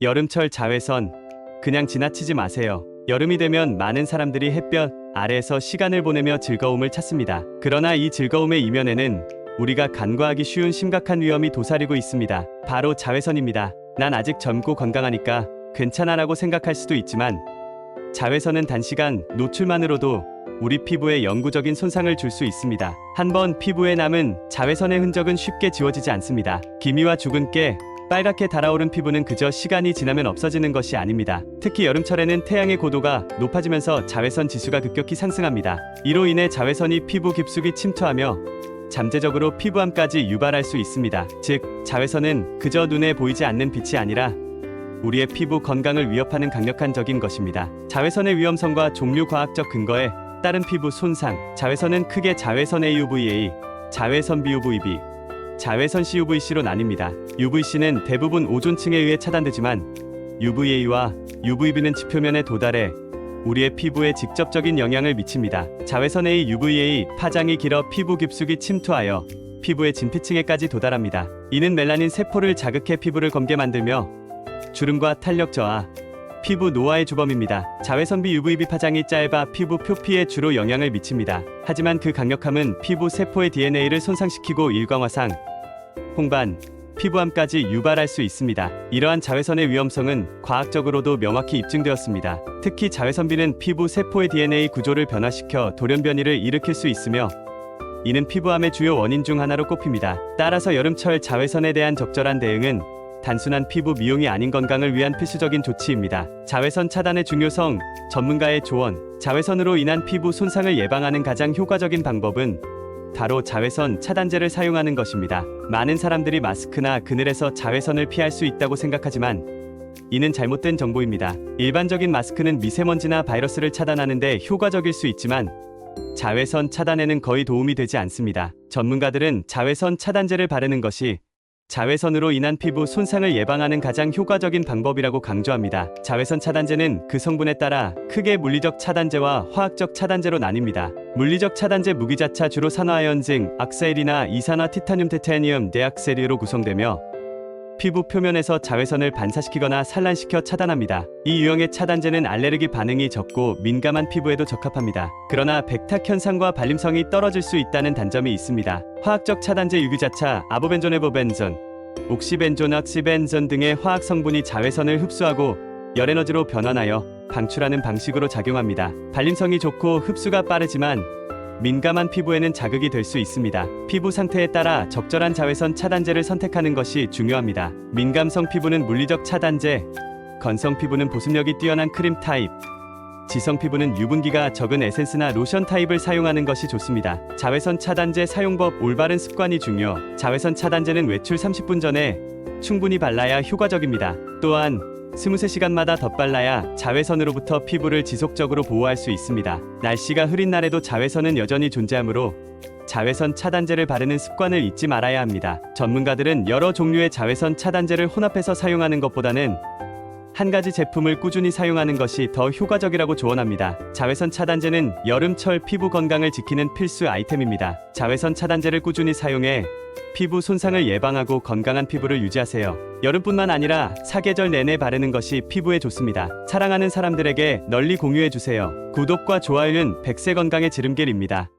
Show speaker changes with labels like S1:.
S1: 여름철 자외선 그냥 지나치지 마세요. 여름이 되면 많은 사람들이 햇볕 아래에서 시간을 보내며 즐거움을 찾습니다. 그러나 이 즐거움의 이면에는 우리가 간과하기 쉬운 심각한 위험이 도사리고 있습니다. 바로 자외선입니다. 난 아직 젊고 건강하니까 괜찮아라고 생각할 수도 있지만 자외선은 단시간 노출만으로도 우리 피부에 영구적인 손상을 줄 수 있습니다. 한번 피부에 남은 자외선의 흔적은 쉽게 지워지지 않습니다. 기미와 죽은 깨, 빨갛게 달아오른 피부는 그저 시간이 지나면 없어지는 것이 아닙니다. 특히 여름철에는 태양의 고도가 높아지면서 자외선 지수가 급격히 상승합니다. 이로 인해 자외선이 피부 깊숙이 침투하며 잠재적으로 피부암까지 유발할 수 있습니다. 즉, 자외선은 그저 눈에 보이지 않는 빛이 아니라 우리의 피부 건강을 위협하는 강력한 적인 것입니다. 자외선의 위험성과 종류 과학적 근거에 따른 피부 손상. 자외선은 크게 자외선 UVA, 자외선 BUVB, 자외선 CUVC로 나뉩니다. UVC는 대부분 오존층에 의해 차단되지만 UVA와 UVB는 지표면에 도달해 우리의 피부에 직접적인 영향을 미칩니다. 자외선 UVA 파장이 길어 피부 깊숙이 침투하여 피부의 진피층에까지 도달합니다. 이는 멜라닌 세포를 자극해 피부를 검게 만들며 주름과 탄력 저하, 피부 노화의 주범입니다. 자외선 BUVB 파장이 짧아 피부 표피에 주로 영향을 미칩니다. 하지만 그 강력함은 피부 세포의 DNA를 손상시키고 일광화상, 홍반, 피부암까지 유발할 수 있습니다. 이러한 자외선의 위험성은 과학적으로도 명확히 입증되었습니다. 특히 자외선 B는 피부 세포의 DNA 구조를 변화시켜 돌연변이를 일으킬 수 있으며 이는 피부암의 주요 원인 중 하나로 꼽힙니다. 따라서 여름철 자외선에 대한 적절한 대응은 단순한 피부 미용이 아닌 건강을 위한 필수적인 조치입니다. 자외선 차단의 중요성, 전문가의 조언. 자외선으로 인한 피부 손상을 예방하는 가장 효과적인 방법은 바로 자외선 차단제를 사용하는 것입니다. 많은 사람들이 마스크나 그늘에서 자외선을 피할 수 있다고 생각하지만 이는 잘못된 정보입니다. 일반적인 마스크는 미세먼지나 바이러스를 차단하는 데 효과적일 수 있지만 자외선 차단에는 거의 도움이 되지 않습니다. 전문가들은 자외선 차단제를 바르는 것이 자외선으로 인한 피부 손상을 예방하는 가장 효과적인 방법이라고 강조합니다. 자외선 차단제는 그 성분에 따라 크게 물리적 차단제와 화학적 차단제로 나뉩니다. 물리적 차단제 무기자차 주로 산화아연증, 악세일이나 이산화 티타늄 테타니움 데악세리로 구성되며 피부 표면에서 자외선을 반사시키거나 산란시켜 차단합니다. 이 유형의 차단제는 알레르기 반응이 적고 민감한 피부에도 적합합니다. 그러나 백탁 현상과 발림성이 떨어질 수 있다는 단점이 있습니다. 화학적 차단제 유기자차, 아보벤존, 옥시벤존, 악시벤존 등의 화학 성분이 자외선을 흡수하고 열에너지로 변환하여 방출하는 방식으로 작용합니다. 발림성이 좋고 흡수가 빠르지만 민감한 피부에는 자극이 될 수 있습니다. 피부 상태에 따라 적절한 자외선 차단제를 선택하는 것이 중요합니다. 민감성 피부는 물리적 차단제, 건성 피부는 보습력이 뛰어난 크림 타입, 지성 피부는 유분기가 적은 에센스나 로션 타입을 사용하는 것이 좋습니다. 자외선 차단제 사용법. 올바른 습관이 중요. 자외선 차단제는 외출 30분 전에 충분히 발라야 효과적입니다. 또한 23시간마다 덧발라야 자외선으로부터 피부를 지속적으로 보호할 수 있습니다. 날씨가 흐린 날에도 자외선은 여전히 존재하므로 자외선 차단제를 바르는 습관을 잊지 말아야 합니다. 전문가들은 여러 종류의 자외선 차단제를 혼합해서 사용하는 것보다는 한 가지 제품을 꾸준히 사용하는 것이 더 효과적이라고 조언합니다. 자외선 차단제는 여름철 피부 건강을 지키는 필수 아이템입니다. 자외선 차단제를 꾸준히 사용해 피부 손상을 예방하고 건강한 피부를 유지하세요. 여름뿐만 아니라 사계절 내내 바르는 것이 피부에 좋습니다. 사랑하는 사람들에게 널리 공유해주세요. 구독과 좋아요는 100세 건강의 지름길입니다.